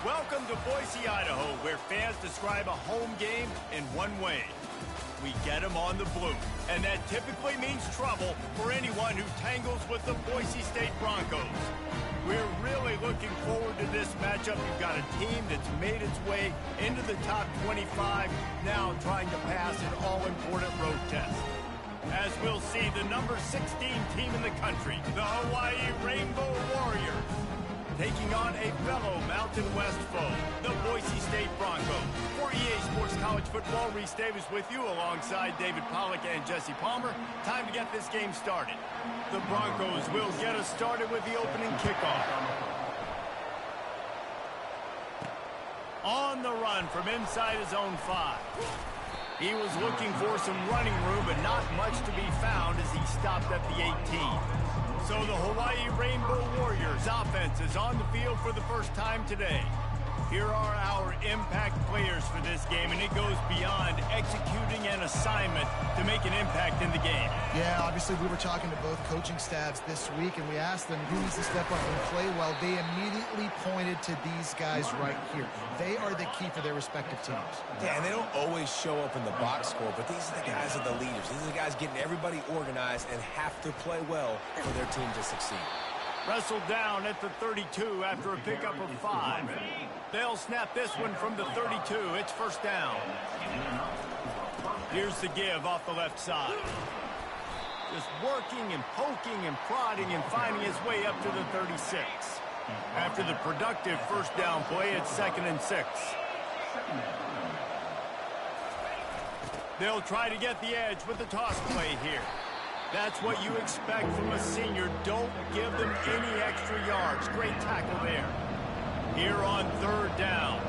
Welcome to Boise, Idaho, where fans describe a home game in one way. We get them on the blue, and that typically means trouble for anyone who tangles with the Boise State Broncos. We're really looking forward to this matchup. You've got a team that's made its way into the top 25, now trying to pass an all-important road test. As we'll see, the number 16 team in the country, the Hawaii Rainbow Warriors, taking on a fellow Mountain West foe, the Boise State Broncos. For EA Sports College Football, Reese Davis with you alongside David Pollack and Jesse Palmer. Time to get this game started. The Broncos will get us started with the opening kickoff. On the run from inside his own 5. He was looking for some running room, but not much to be found as he stopped at the 18. So the Hawaii Rainbow Warriors offense is on the field for the first time today. Here are our impact players for this game, and it goes beyond executing an assignment to make an impact in the game. Yeah, obviously we were talking to both coaching staffs this week, and we asked them who needs to step up and play well. They immediately pointed to these guys right here. They are the key for their respective teams. Yeah, and they don't always show up in the box score, but these are the guys that are the leaders. These are the guys getting everybody organized and have to play well for their team to succeed. Wrestled down at the 32 after a pickup of 5. They'll snap this one from the 32. It's first down. Here's the give off the left side. Just working and poking and prodding and finding his way up to the 36. After the productive first down play, it's 2nd and 6. They'll try to get the edge with the toss play here. That's what you expect from a senior. Don't give them any extra yards. Great tackle there. Here on 3rd down.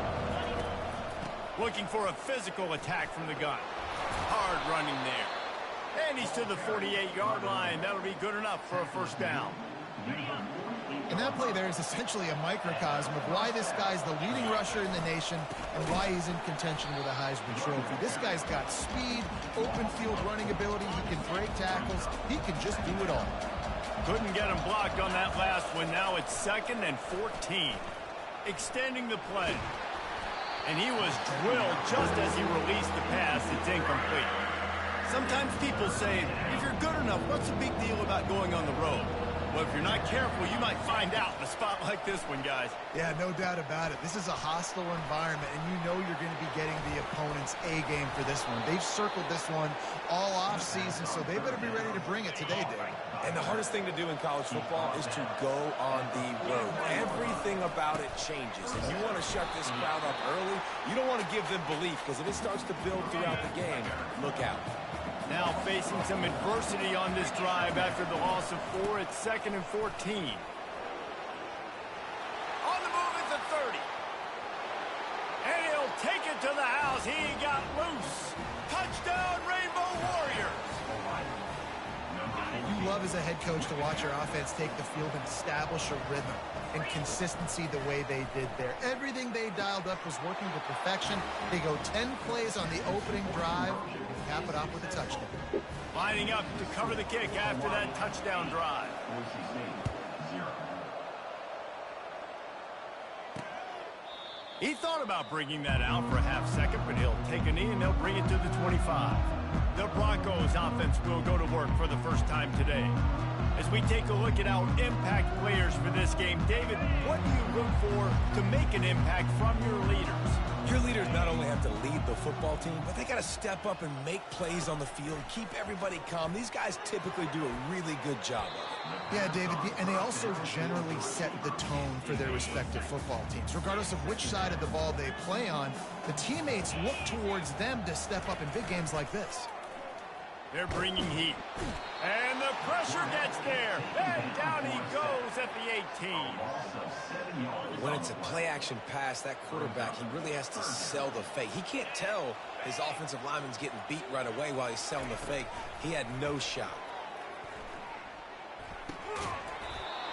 Looking for a physical attack from the gun. Hard running there. And he's to the 48-yard line. That'll be good enough for a first down. And that play there is essentially a microcosm of why this guy's the leading rusher in the nation and why he's in contention with a Heisman Trophy. This guy's got speed, open field running ability. He can break tackles. He can just do it all. Couldn't get him blocked on that last one. Now it's 2nd and 14. Extending the play. And he was drilled just as he released the pass. It's incomplete. Sometimes people say, if you're good enough, what's the big deal about going on the road? Well, if you're not careful, you might find out in a spot like this one, guys. Yeah, no doubt about it. This is a hostile environment, and you know you're going to be getting the opponent's A game for this one. They've circled this one all offseason, so they better be ready to bring it today, Dave. And the hardest thing to do in college football is to go on the road. Everything about it changes. If you want to shut this crowd up early, you don't want to give them belief, because if it starts to build throughout the game, look out. Now facing some adversity on this drive after the loss of 4. It's 2nd and 14. On the move at the 30. And he'll take it to the house. He got loose. Touchdown, Rainbow Warriors. You love as a head coach to watch your offense take the field and establish a rhythm and consistency the way they did there. Everything they dialed up was working to perfection. They go 10 plays on the opening drive and cap it off with a touchdown. Lining up to cover the kick after that touchdown drive. He thought about bringing that out for a half second, but he'll take a knee and they'll bring it to the 25. The Broncos offense will go to work for the first time today. As we take a look at our impact players for this game, David, what do you look for to make an impact from your leaders? Your leaders not only have to lead the football team, but they got to step up and make plays on the field, keep everybody calm. These guys typically do a really good job of it. Yeah, David, and they also generally set the tone for their respective football teams. Regardless of which side of the ball they play on, the teammates look towards them to step up in big games like this. They're bringing heat. And the pressure gets there. And down he goes at the 18. When it's a play-action pass, that quarterback, he really has to sell the fake. He can't tell his offensive lineman's getting beat right away while he's selling the fake. He had no shot.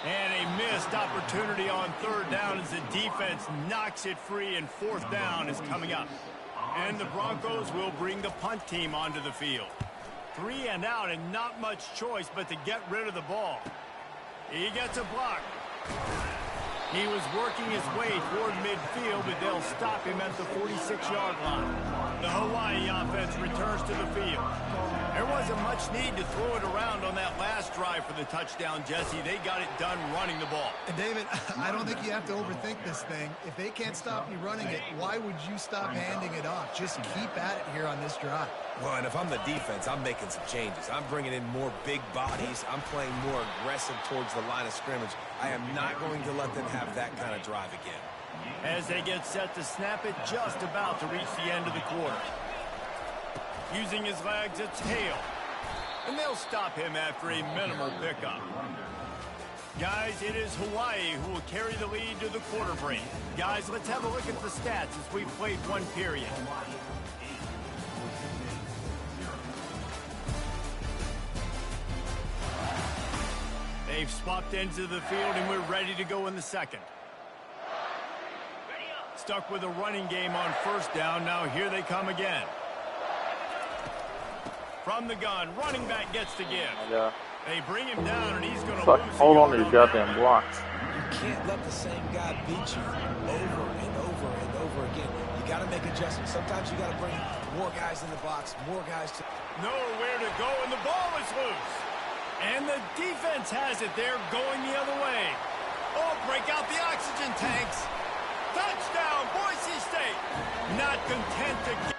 And a missed opportunity on third down as the defense knocks it free, and fourth down is coming up. And the Broncos will bring the punt team onto the field. 3 and out, and not much choice but to get rid of the ball. He gets a block. He was working his way toward midfield, but they'll stop him at the 46-yard line. The Hawaii offense returns to the field. There wasn't much need to throw it around on that last drive for the touchdown, Jesse. They got it done running the ball. And David, I don't think you have to overthink this thing. If they can't stop you running it, why would you stop handing it off? Just keep at it here on this drive. Well, and if I'm the defense, I'm making some changes. I'm bringing in more big bodies. I'm playing more aggressive towards the line of scrimmage. I am not going to let them have that kind of drive again. As they get set to snap it, just about to reach the end of the quarter. Using his legs, it's Hale. And they'll stop him after a minimal pickup. Guys, it is Hawaii who will carry the lead to the quarter break. Guys, let's have a look at the stats as we've played one period. They've swapped ends of the field, and we're ready to go in the second. Stuck with a running game on first down. Now here they come again. From the gun, running back gets to give. Yeah. They bring him down, and he's going to Fucking lose. hold on to your goddamn blocks. You can't let the same guy beat you over and over and over again. You got to make adjustments. Sometimes you got to bring more guys in the box, more guys to... Nowhere to go, and the ball is loose. And the defense has it. They're going the other way. Oh, break out the oxygen tanks. Touchdown, Boise State. Not content to get...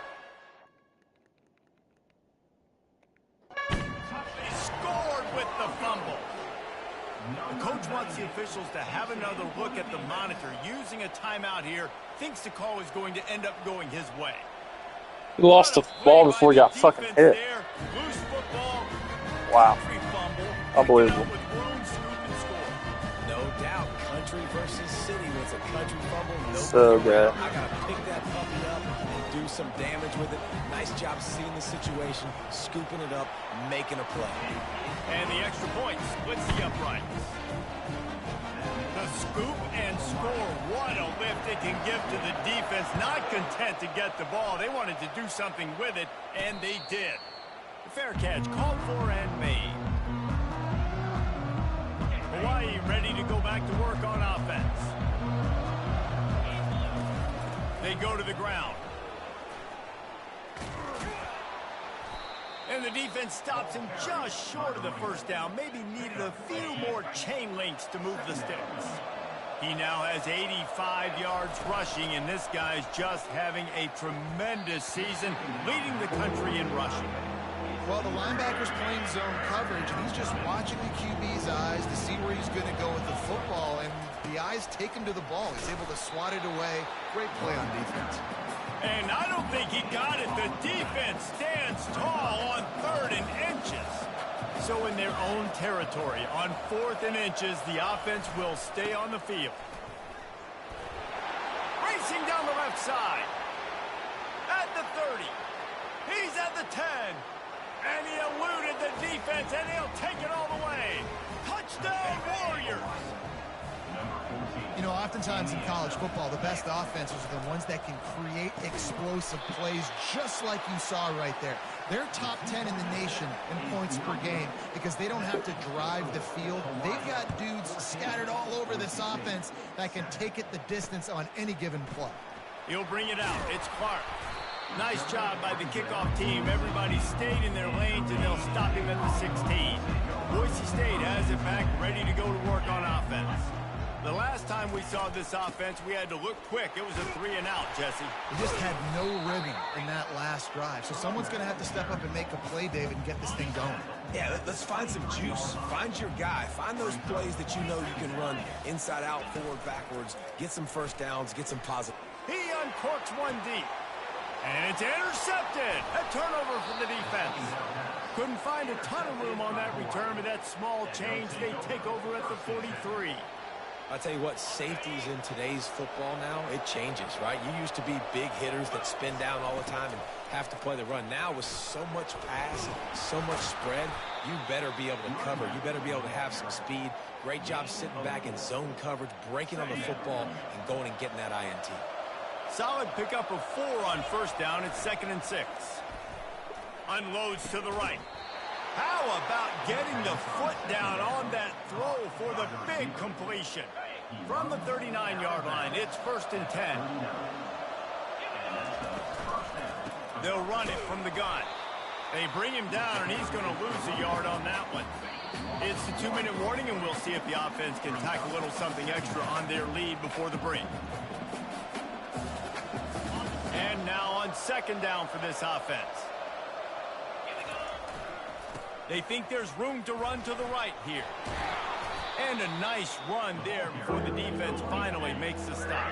They scored with the fumble. The coach wants the officials to have another look at the monitor. Using a timeout here, thinks the call is going to end up going his way. He lost the ball before he got fucking hit. There. Loose football. Wow. Unbelievable. No doubt, country versus city was a country fumble. No So good. I got to pick that puppy up and do some damage with it. Nice job seeing the situation, scooping it up, making a play. And the extra point splits the uprights. The scoop and score. What a lift it can give to the defense. Not content to get the ball. They wanted to do something with it, and they did. The fair catch called for and made. Hawaii ready to go back to work on offense. They go to the ground. And the defense stops him just short of the first down. Maybe needed a few more chain links to move the sticks. He now has 85 yards rushing, and this guy's just having a tremendous season, leading the country in rushing. Well, the linebacker's playing zone coverage, and he's just watching the QB's eyes to see where he's going to go with the football, and the eyes take him to the ball. He's able to swat it away. Great play on defense. And I don't think he got it. The defense stands tall on 3rd and inches. So in their own territory, on 4th and inches, the offense will stay on the field. Racing down the left side. At the 30. He's at the 10. And he eluded the defense, and he'll take it all the way. Touchdown, Warriors! You know, oftentimes in college football, the best offenses are the ones that can create explosive plays, just like you saw right there. They're top 10 in the nation in points per game because they don't have to drive the field. They've got dudes scattered all over this offense that can take it the distance on any given play. He'll bring it out. It's Clark. Nice job by the kickoff team. Everybody stayed in their lanes, and they'll stop him at the 16. Boise State has it back, ready to go to work on offense. The last time we saw this offense, we had to look quick. It was a 3 and out, Jesse. They just had no rhythm in that last drive. So someone's going to have to step up and make a play, David, and get this thing going. Yeah, let's find some juice. Find your guy. Find those plays that you know you can run inside out, forward, backwards. Get some first downs. Get some positive. He uncorks one deep. And it's intercepted. A turnover for the defense. Couldn't find a ton of room on that return, but that small change, they take over at the 43. I'll tell you what, safeties in today's football now, it changes, right? You used to be big hitters that spin down all the time and have to play the run. Now with so much pass, so much spread, you better be able to cover. You better be able to have some speed. Great job sitting back in zone coverage, breaking on the football, and going and getting that INT. Solid pickup of 4 on first down. It's 2nd and 6. Unloads to the right. How about getting the foot down on that throw for the big completion? From the 39-yard line, it's 1st and 10. They'll run it from the gun. They bring him down, and he's going to lose a yard on that one. It's the 2-minute warning, and we'll see if the offense can tack a little something extra on their lead before the break. And now on 2nd down for this offense. They think there's room to run to the right here. And a nice run there before the defense finally makes the stop.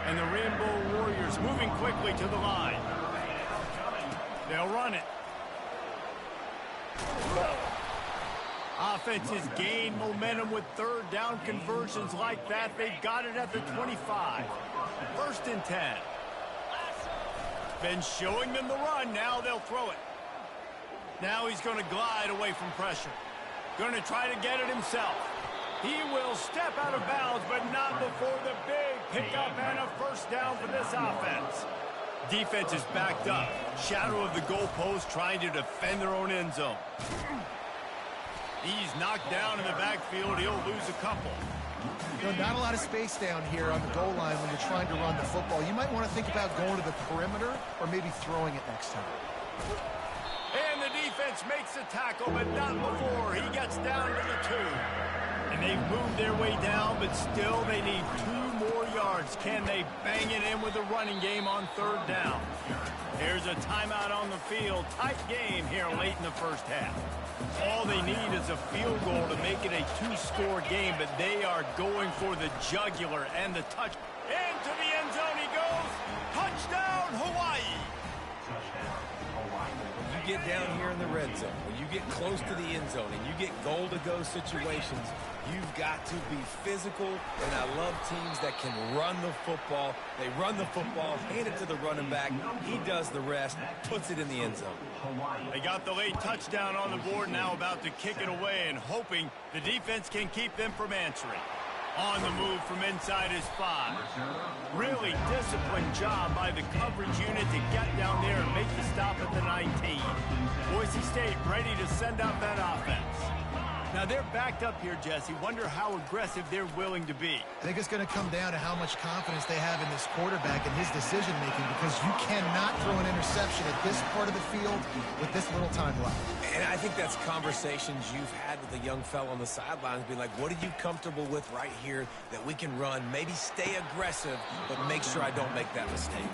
And the Rainbow Warriors moving quickly to the line. They'll run it. Offenses gain momentum with 3rd down conversions like that. They've got it at the 25. 1st and 10. Been showing them the run. Now they'll throw it. Now he's going to glide away from pressure. Going to try to get it himself. He will step out of bounds, but not before the big pickup and a 1st down for this offense. Defense is backed up. Shadow of the goalpost trying to defend their own end zone. He's knocked down in the backfield. He'll lose a couple. You know, not a lot of space down here on the goal line when you're trying to run the football. You might want to think about going to the perimeter or maybe throwing it next time. And the defense makes the tackle, but not before he gets down to the 2. And they've moved their way down, but still they need 2 more yards. Can they bang it in with a running game on 3rd down? There's a timeout on the field. Tight game here late in the first half. All they need is a field goal to make it a 2-score game, but they are going for the jugular and the touch. Into the end zone he goes. Touchdown, Hawaii. You get down here in the red zone, when you get close to the end zone and you get goal-to-go situations, you've got to be physical, and I love teams that can run the football. They run the football, hand it to the running back. He does the rest, puts it in the end zone. They got the late touchdown on the board, now about to kick it away and hoping the defense can keep them from answering. On the move from inside his 5. Really disciplined job by the coverage unit to get down there and make the stop at the 19. Boise State ready to send out that offense. Now they're backed up here, Jesse. Wonder how aggressive they're willing to be. I think it's going to come down to how much confidence they have in this quarterback and his decision-making, because you cannot throw an interception at this part of the field with this little time left. And I think that's conversations you've had with a young fella on the sidelines, being like, what are you comfortable with right here that we can run? Maybe stay aggressive, but make sure I don't make that mistake.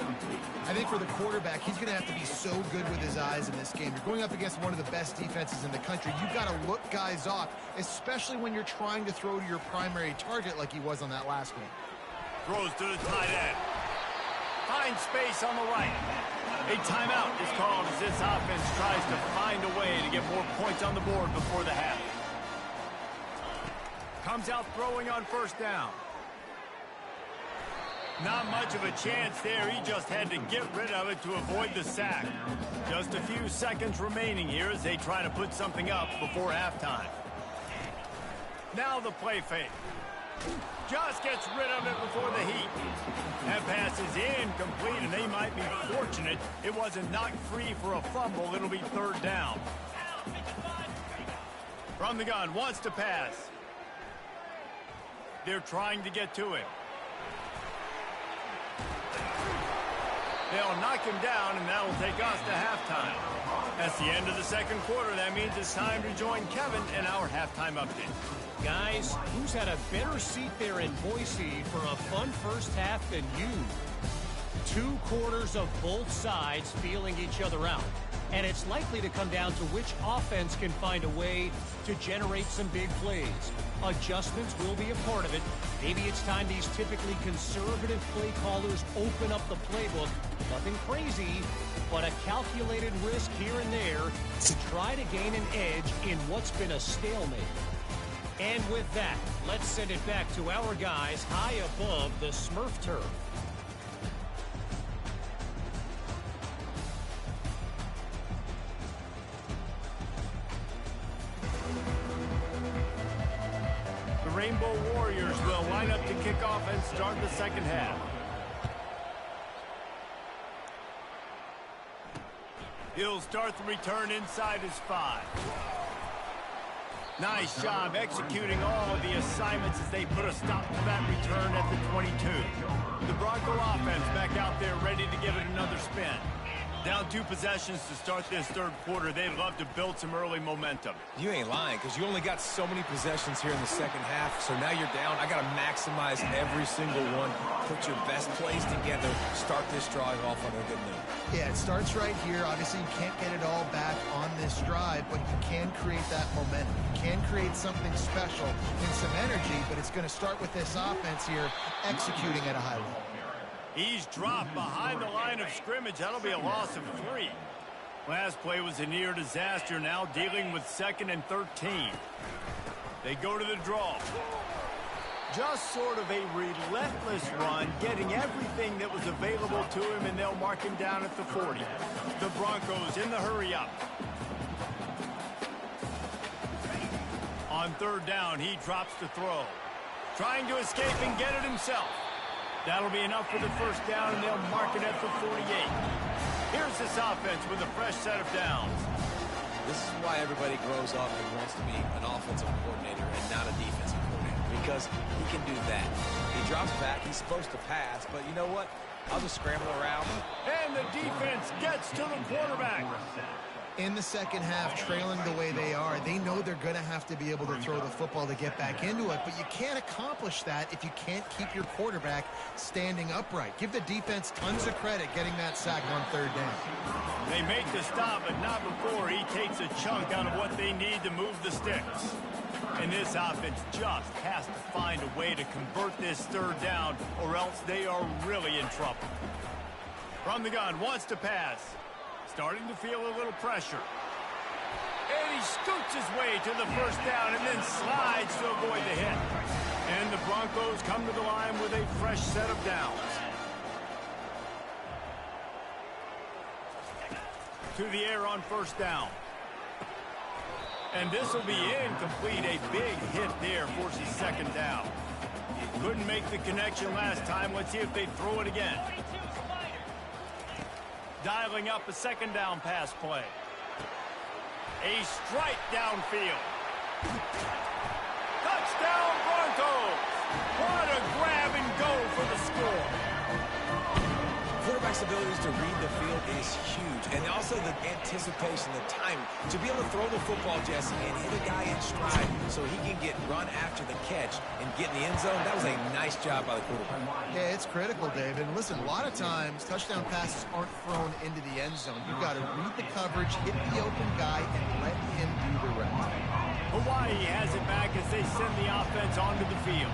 I think for the quarterback, he's going to have to be so good with his eyes in this game. You're going up against one of the best defenses in the country. You've got to look guys off, especially when you're trying to throw to your primary target like he was on that last one. Throws to the tight end. Finds space on the right. A timeout is called as this offense tries to find a way to get more points on the board before the half. Comes out throwing on 1st down. Not much of a chance there. He just had to get rid of it to avoid the sack. Just a few seconds remaining here as they try to put something up before halftime. Now the play fake. Just gets rid of it before the heat. That pass is incomplete, and they might be fortunate it wasn't knocked free for a fumble. It'll be 3rd down. From the gun, wants to pass. They're trying to get to him. They'll knock him down, and that'll take us to halftime. That's the end of the 2nd quarter. That means it's time to join Kevin in our halftime update. Guys, who's had a better seat there in Boise for a fun first half than you? 2 quarters of both sides feeling each other out. And it's likely to come down to which offense can find a way to generate some big plays. Adjustments will be a part of it. Maybe it's time these typically conservative play callers open up the playbook. Nothing crazy, but a calculated risk here and there to try to gain an edge in what's been a stalemate. And with that, let's send it back to our guys high above the Smurf turf. The Rainbow Warriors will line up to kick off and start the second half. He'll start the return inside his 5. Nice job executing all of the assignments as they put a stop to that return at the 22. The Bronco offense back out there ready to give it another spin. Down 2 possessions to start this third quarter. They'd love to build some early momentum. You ain't lying, because you only got so many possessions here in the second half, so now you're down. I got to maximize every single one. Put your best plays together. Start this drive off on a good note. Yeah, it starts right here. Obviously, you can't get it all back on this drive, but you can create that momentum. You can create something special and some energy, but it's going to start with this offense here executing at a high level. He's dropped behind the line of scrimmage. That'll be a loss of 3. Last play was a near disaster, now dealing with 2nd and 13. They go to the draw. Just sort of a relentless run, getting everything that was available to him, and they'll mark him down at the 40. The Broncos in the hurry-up. On 3rd down, he drops to throw. Trying to escape and get it himself. That'll be enough for the first down, and they'll mark it at the 48. Here's this offense with a fresh set of downs. This is why everybody grows up and wants to be an offensive coordinator and not a defensive coordinator, because he can do that. He drops back. He's supposed to pass, but you know what? I'll just scramble around. And the defense gets to the quarterback. In the second half, trailing the way they are, they know they're going to have to be able to throw the football to get back into it, but you can't accomplish that if you can't keep your quarterback standing upright. Give the defense tons of credit getting that sack on 3rd down. They make the stop, but not before he takes a chunk out of what they need to move the sticks. And this offense just has to find a way to convert this 3rd down, or else they are really in trouble. From the gun, wants to pass. Starting to feel a little pressure. And he scoots his way to the first down and then slides to avoid the hit. And the Broncos come to the line with a fresh set of downs. To the air on 1st down. And this will be incomplete. A big hit there forces 2nd down. Couldn't make the connection last time. Let's see if they throw it again. Dialing up a 2nd down pass play. A strike downfield. Touchdown Broncos! What a grab and go for the score. Quarterback's abilities to read the field is huge, and also the anticipation, the time to be able to throw the football, Jesse, and hit a guy in stride so he can get run after the catch and get in the end zone. That was a nice job by the quarterback. Yeah, it's critical, David. And listen, a lot of times touchdown passes aren't thrown into the end zone. You've got to read the coverage, hit the open guy, and let him do the rest. Hawaii has it back as they send the offense onto the field.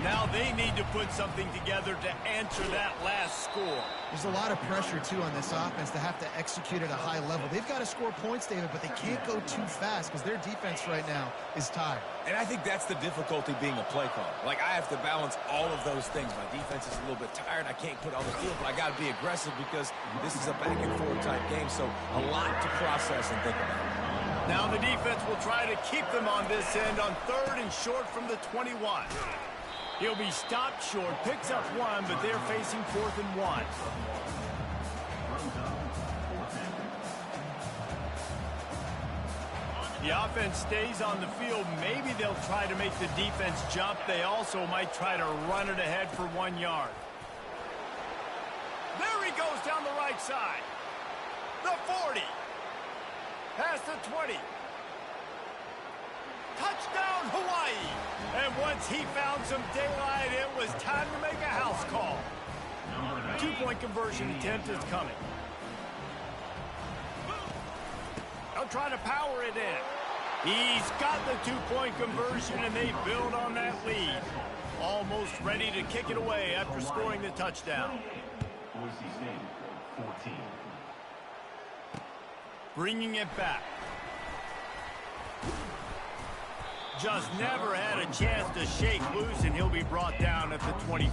Now they need to put something together to answer that last score. There's a lot of pressure, too, on this offense to have to execute at a high level. They've got to score points, David, but they can't go too fast because their defense right now is tired. And I think that's the difficulty being a play caller. Like, I have to balance all of those things. My defense is a little bit tired. I can't put on the field, but I got to be aggressive because this is a back-and-forth type game, so a lot to process and think about. Now the defense will try to keep them on this end on 3rd and short from the 21. He'll be stopped short, picks up 1, but they're facing 4th and 1. The offense stays on the field. Maybe they'll try to make the defense jump. They also might try to run it ahead for 1 yard. There he goes down the right side. The 40. Past the 20. Touchdown, Hawaii! And once he found some daylight, it was time to make a house call. 2-point conversion attempt is coming. try to power it in. He's got the two-point conversion, and they build on that lead. Almost ready to kick it away after scoring the touchdown. Bringing it back. Just never had a chance to shake loose, and he'll be brought down at the 24.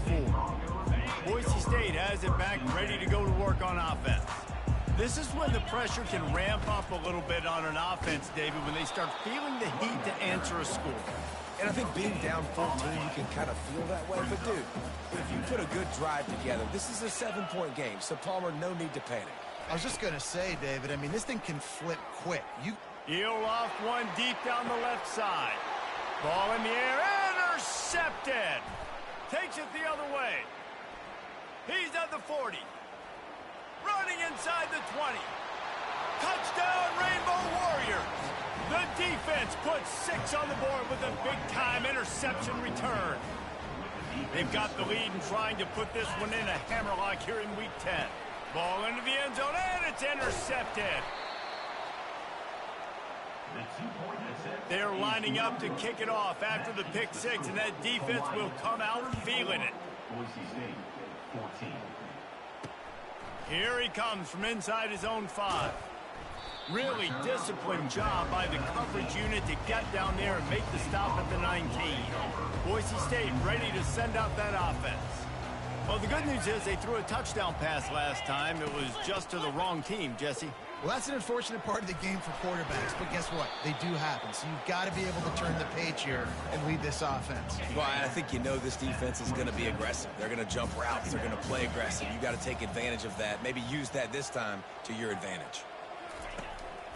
Boise State has it back, ready to go to work on offense. This is when the pressure can ramp up a little bit on an offense, David, when they start feeling the heat to answer a score. And I think being down 14, you can kind of feel that way. But, dude, if you put a good drive together, this is a 7-point game. So, Palmer, no need to panic. I was just going to say, David, I mean, this thing can flip quick. He'll off one deep down the left side. Ball in the air, intercepted. Takes it the other way. He's at the 40. Running inside the 20. Touchdown, Rainbow Warriors. The defense puts 6 on the board with a big-time interception return. They've got the lead and trying to put this one in a hammerlock here in Week 10. Ball into the end zone, and it's intercepted. They're lining up to kick it off after the pick 6, and that defense will come out feeling it. Here he comes from inside his own 5. Really disciplined job by the coverage unit to get down there and make the stop at the 19. Boise State ready to send out that offense. Well, the good news is they threw a touchdown pass last time. It was just to the wrong team, Jesse. Well, that's an unfortunate part of the game for quarterbacks, but guess what? They do happen, so you've got to be able to turn the page here and lead this offense. Well, I think you know this defense is going to be aggressive. They're going to jump routes. They're going to play aggressive. You got to take advantage of that. Maybe use that this time to your advantage.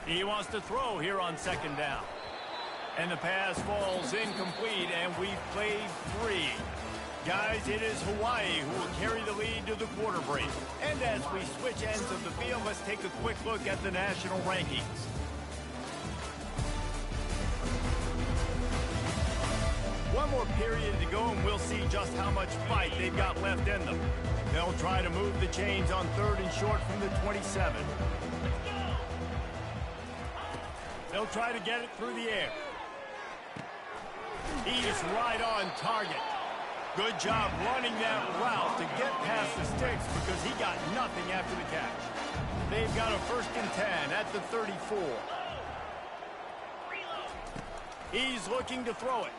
He wants to throw here on 2nd down. And the pass falls incomplete, and we've played 3. Guys, it is Hawaii who will carry the lead to the quarter break. And as we switch ends of the field, let's take a quick look at the national rankings. One more period to go, and we'll see just how much fight they've got left in them. They'll try to move the chains on 3rd and short from the 27. They'll try to get it through the air. He's right on target. Good job running that route to get past the sticks because he got nothing after the catch. They've got a 1st and 10 at the 34. He's looking to throw it.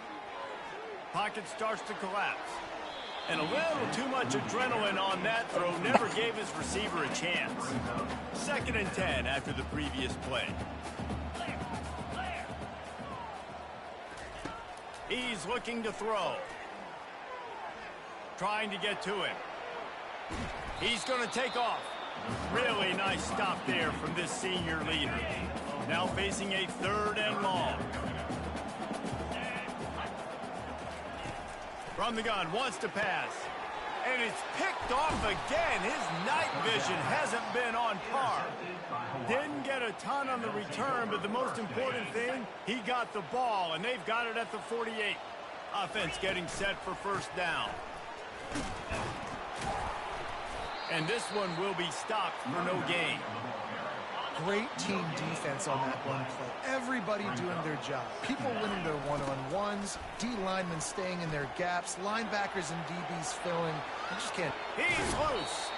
Pocket starts to collapse. And a little too much adrenaline on that throw never gave his receiver a chance. 2nd and 10 after the previous play. He's looking to throw. Trying to get to him. He's going to take off. Really nice stop there from this senior leader. Now facing a 3rd and long. From the gun, wants to pass. And it's picked off again. His night vision hasn't been on par. Didn't get a ton on the return, but the most important thing, he got the ball, and they've got it at the 48. Offense getting set for 1st down. And this one will be stopped for no gain. Great team defense on that one play. Everybody doing their job. People winning their one-on-ones, D linemen staying in their gaps, linebackers and DBs filling. You just can't. He's loose.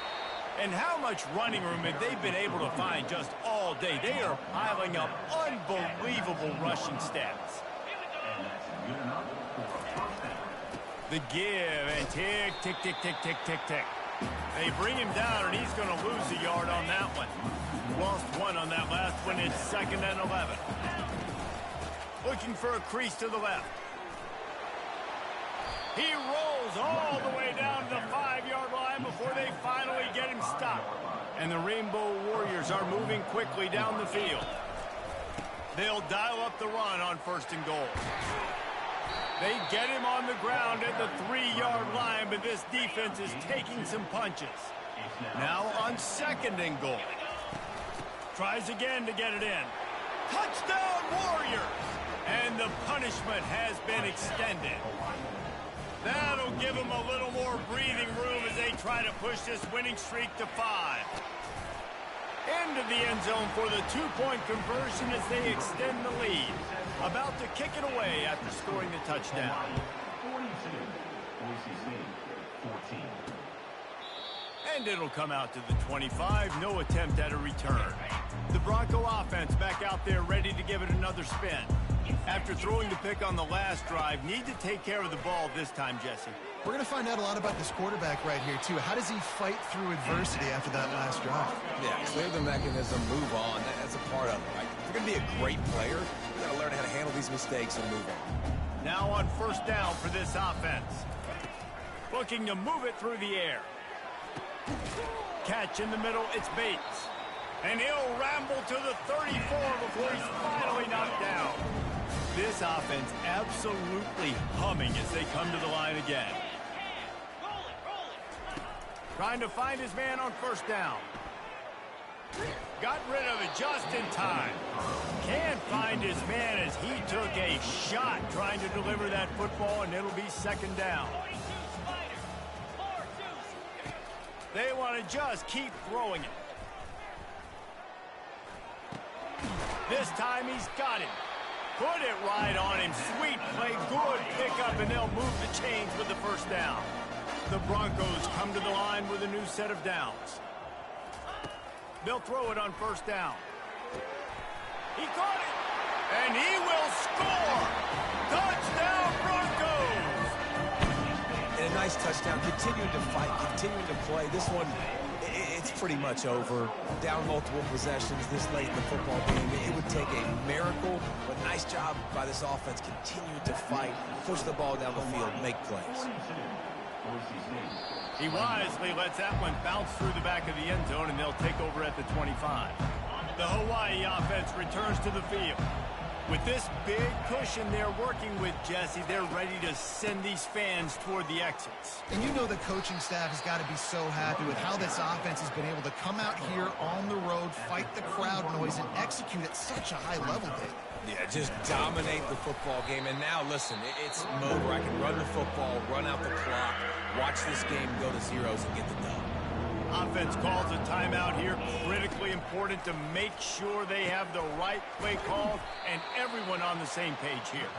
And how much running room have they been able to find just all day? They are piling up unbelievable rushing stats. The give and tick, tick, tick, tick, tick, tick, tick. They bring him down, and he's going to lose a yard on that one. Lost 1 on that last one. It's 2nd and 11. Looking for a crease to the left. He rolls all the way down to the 5-yard line before they finally get him stopped. And the Rainbow Warriors are moving quickly down the field. They'll dial up the run on 1st and goal. They get him on the ground at the 3-yard line, but this defense is taking some punches. Now on 2nd and goal. Tries again to get it in. Touchdown, Warriors! And the punishment has been extended. That'll give them a little more breathing room as they try to push this winning streak to 5. Into the end zone for the two-point conversion as they extend the lead. About to kick it away after scoring the touchdown. 42, Boise State, 14. And it'll come out to the 25. No attempt at a return. The Bronco offense back out there ready to give it another spin. After throwing the pick on the last drive, need to take care of the ball this time, Jesse. We're going to find out a lot about this quarterback right here, too. How does he fight through adversity after that last drive? Yeah, clear the mechanism, move on. That's a part of it, right? If you're going to be a great player, you got to learn how to handle these mistakes and move on. Now on first down for this offense. Looking to move it through the air. Catch in the middle, it's Bates. And he'll ramble to the 34 before he's finally knocked down. This offense absolutely humming as they come to the line again. Trying to find his man on first down. Got rid of it just in time. Can't find his man as he took a shot trying to deliver that football, and it'll be second down. They want to just keep throwing it. This time he's got it. Put it right on him. Sweet play. Good pickup, and they'll move the chains with the first down. The Broncos come to the line with a new set of downs. They'll throw it on first down. He caught it, and he will score. Touchdown, Broncos! And a nice touchdown. Continuing to fight, continuing to play. This one, it's pretty much over. Down multiple possessions this late in the football game. It would take a miracle, but nice job by this offense. Continue to fight, push the ball down the field, make plays. He wisely lets that one bounce through the back of the end zone, and they'll take over at the 25. The Hawaii offense returns to the field. With this big cushion they're working with, Jesse, they're ready to send these fans toward the exits. And you know the coaching staff has got to be so happy with how this offense has been able to come out here on the road, fight the crowd noise, and execute at such a high level, David. Yeah, just dominate the football game. And now, listen, it's mode where I can run the football, run out the clock, watch this game go to zeros and get the dub. Offense calls a timeout here. Critically important to make sure they have the right play call and everyone on the same page here.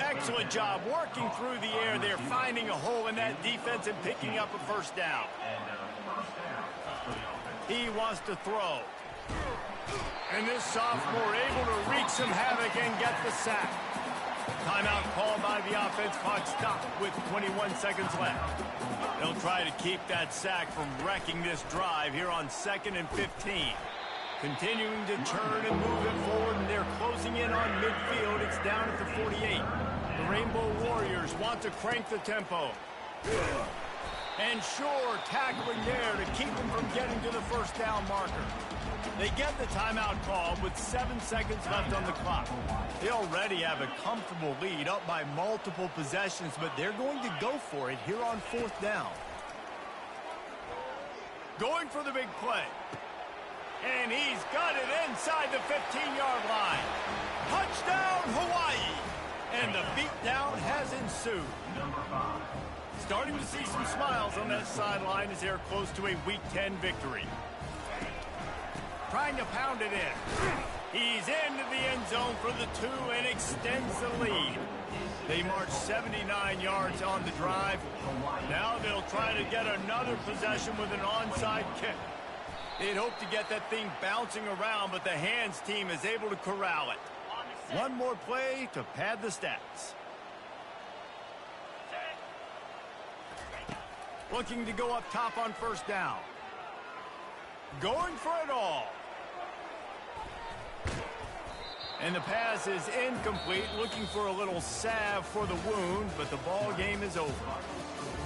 Excellent job working through the air. They're finding a hole in that defense and picking up a first down. He wants to throw. And this sophomore able to wreak some havoc and get the sack. Timeout called by the offense. Clock stopped with 21 seconds left. They'll try to keep that sack from wrecking this drive here on 2nd and 15. Continuing to turn and move it forward, and they're closing in on midfield. It's down at the 48. The Rainbow Warriors want to crank the tempo. And sure, tackling there to keep them from getting to the first down marker. They get the timeout call with 7 seconds left on the clock. They already have a comfortable lead up by multiple possessions, but they're going to go for it here on 4th down. Going for the big play. And he's got it inside the 15-yard line. Touchdown, Hawaii! And the beatdown has ensued. Starting to see some smiles on that sideline as they're close to a Week 10 victory. Trying to pound it in. He's into the end zone for the 2 and extends the lead. They march 79 yards on the drive. Now they'll try to get another possession with an onside kick. They'd hope to get that thing bouncing around, but the hands team is able to corral it. One more play to pad the stats. Looking to go up top on first down. Going for it all. And the pass is incomplete, looking for a little salve for the wound, but the ball game is over.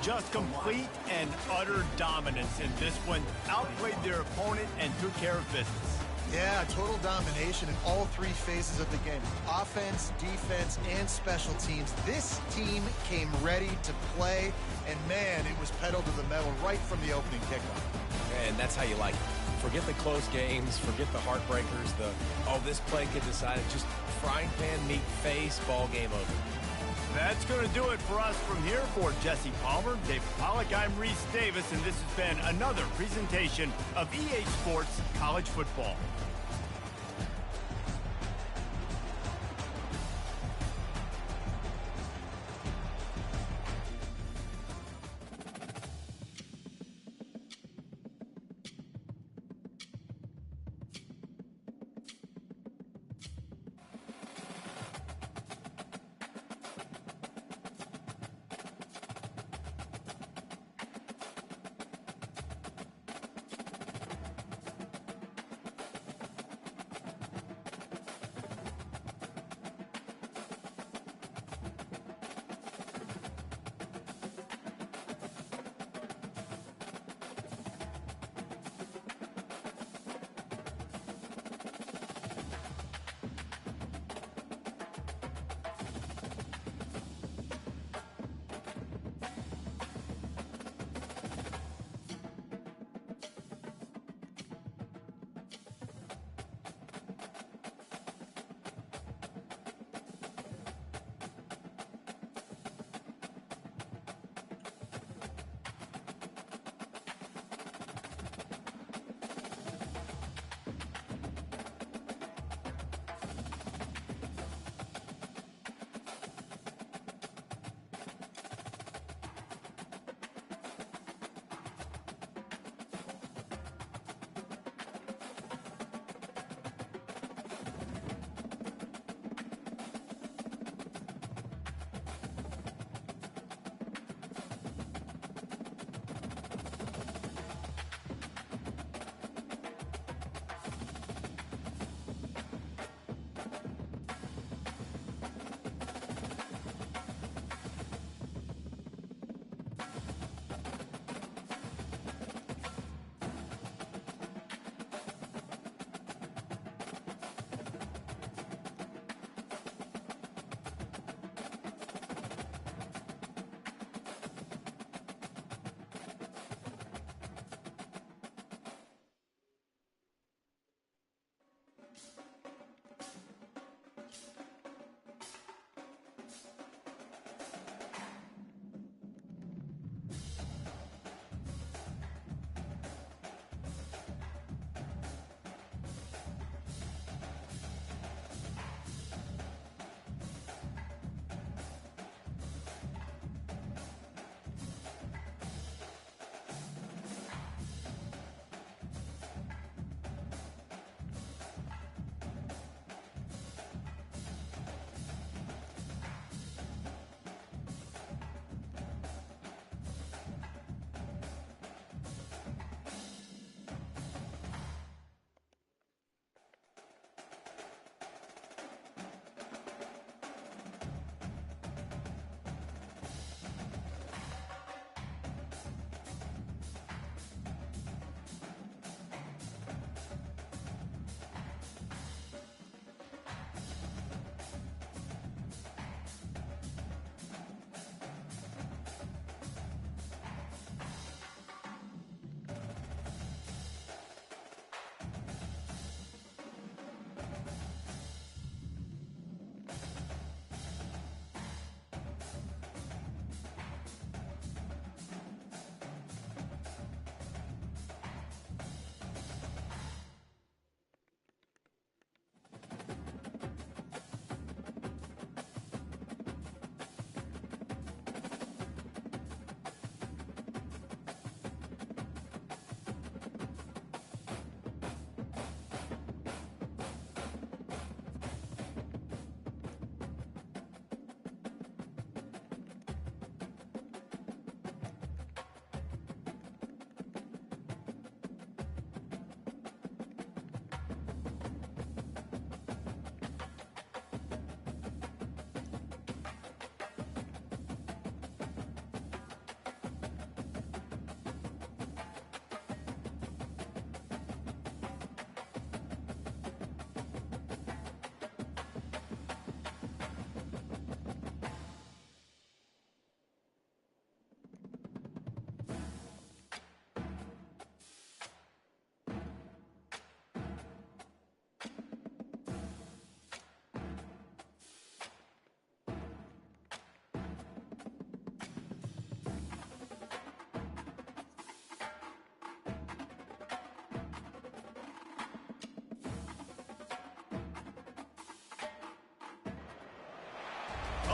Just complete and utter dominance in this one. Outplayed their opponent and took care of business. Yeah, total domination in all 3 phases of the game. Offense, defense, and special teams. This team came ready to play, and man, it was pedal to the metal right from the opening kickoff. And that's how you like it. Forget the close games, forget the heartbreakers, this play could decide it. Just frying pan, meat, face, ball game over. That's going to do it for us from here. For Jesse Palmer, David Pollack, I'm Reese Davis, and this has been another presentation of EA Sports College Football.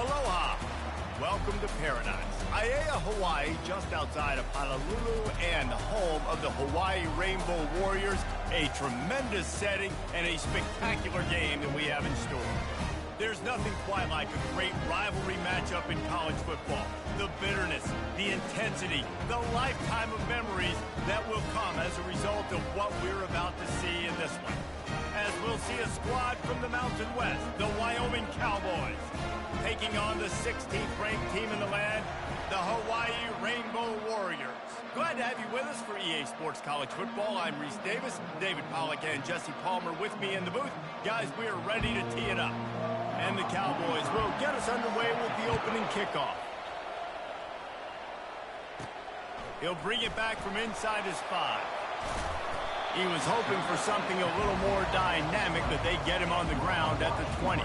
Aloha. Welcome to paradise. Aiea, Hawaii, just outside of Honolulu and the home of the Hawaii Rainbow Warriors. A tremendous setting and a spectacular game that we have in store. There's nothing quite like a great rivalry matchup in college football. The bitterness, the intensity, the lifetime of memories that will come as a result of what we're about to see in this one. As we'll see a squad from the Mountain West, the Wyoming Cowboys, taking on the 16th ranked team in the land, the Hawaii Rainbow Warriors. Glad to have you with us for EA Sports College Football. I'm Reese Davis, David Pollack and Jesse Palmer with me in the booth. Guys, we are ready to tee it up. And the Cowboys will get us underway with the opening kickoff. He'll bring it back from inside his 5. He was hoping for something a little more dynamic, but they get him on the ground at the 20.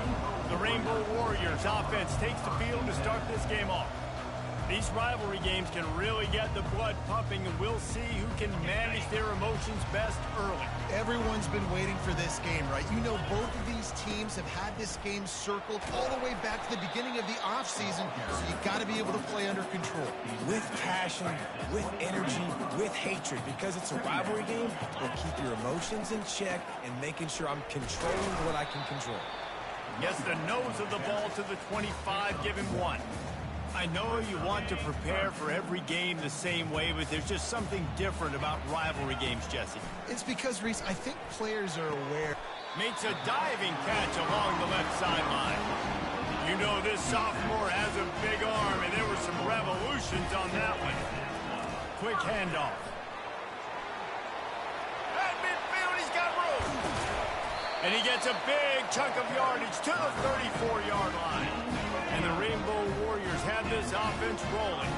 The Rainbow Warriors offense takes the field to start this game off. These rivalry games can really get the blood pumping, and we'll see who can manage their emotions best early. Everyone's been waiting for this game, right? You know, both of these teams have had this game circled all the way back to the beginning of the offseason, so you got to be able to play under control. With passion, with energy, with hatred, because it's a rivalry game, we'll keep your emotions in check and making sure I'm controlling what I can control. Gets the nose of the ball to the 25, give him 1. I know you want to prepare for every game the same way, but there's just something different about rivalry games, Jesse. It's because, Reese, I think players are aware. Makes a diving catch along the left sideline. You know this sophomore has a big arm, and there were some revolutions on that one. Quick handoff. At midfield, he's got room. And he gets a big chunk of yardage to the 34-yard line. And the Rainbow Warriors have this offense rolling.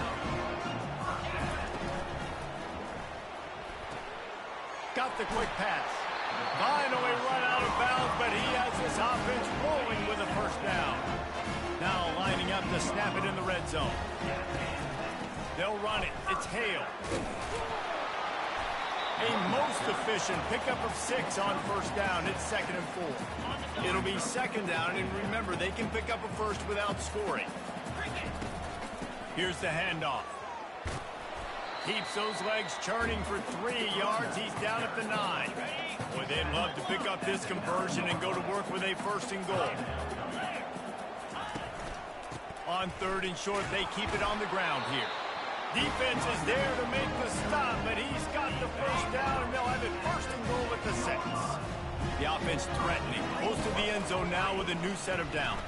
Got the quick pass. Finally run out of bounds, but he has this offense rolling with a first down. Now lining up to snap it in the red zone. They'll run it. It's Hale. A most efficient pickup of 6 on first down. It's 2nd and 4. It'll be 2nd down, and remember, they can pick up a first without scoring. Here's the handoff. Keeps those legs churning for 3 yards. He's down at the 9. Boy, they'd love to pick up this conversion and go to work with a 1st and goal. On 3rd and short, they keep it on the ground here. Defense is there to make the stop, but he's got the first down, and they'll have it 1st and goal at the 6. The offense threatening, close to the end zone now with a new set of downs.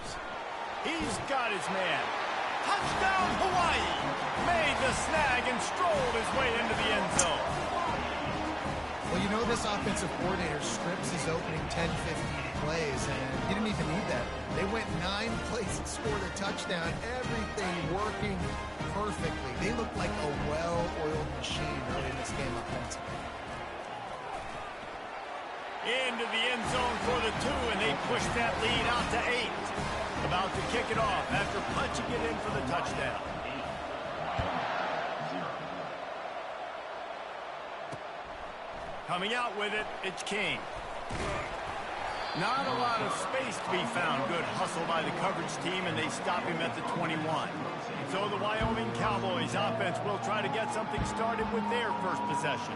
He's got his man. Touchdown, Hawaii! Made the snag and strolled his way into the end zone. Well, you know this offensive coordinator scripts his opening 10, 15 plays, and he didn't even need that. They went 9 plays and scored a touchdown. Everything working perfectly. They look like a well-oiled machine early in this game offensively. Into the end zone for the 2, and they push that lead out to 8. About to kick it off after punching it in for the touchdown. Coming out with it, it's King. Not a lot of space to be found. Good hustle by the coverage team, and they stop him at the 21. So the Wyoming Cowboys offense will try to get something started with their first possession.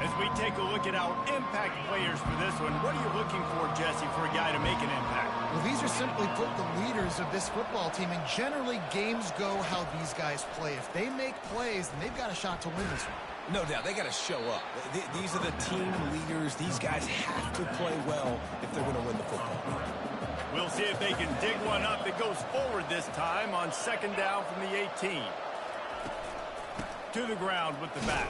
As we take a look at our impact players for this one, what are you looking for, Jesse, for a guy to make an impact? Well, these are simply put the leaders of this football team, and generally games go how these guys play. If they make plays, then they've got a shot to win this one. No doubt, they got to show up. These are the team leaders. These guys have to play well if they're going to win the football. We'll see if they can dig one up that goes forward this time on 2nd down from the 18. To the ground with the back.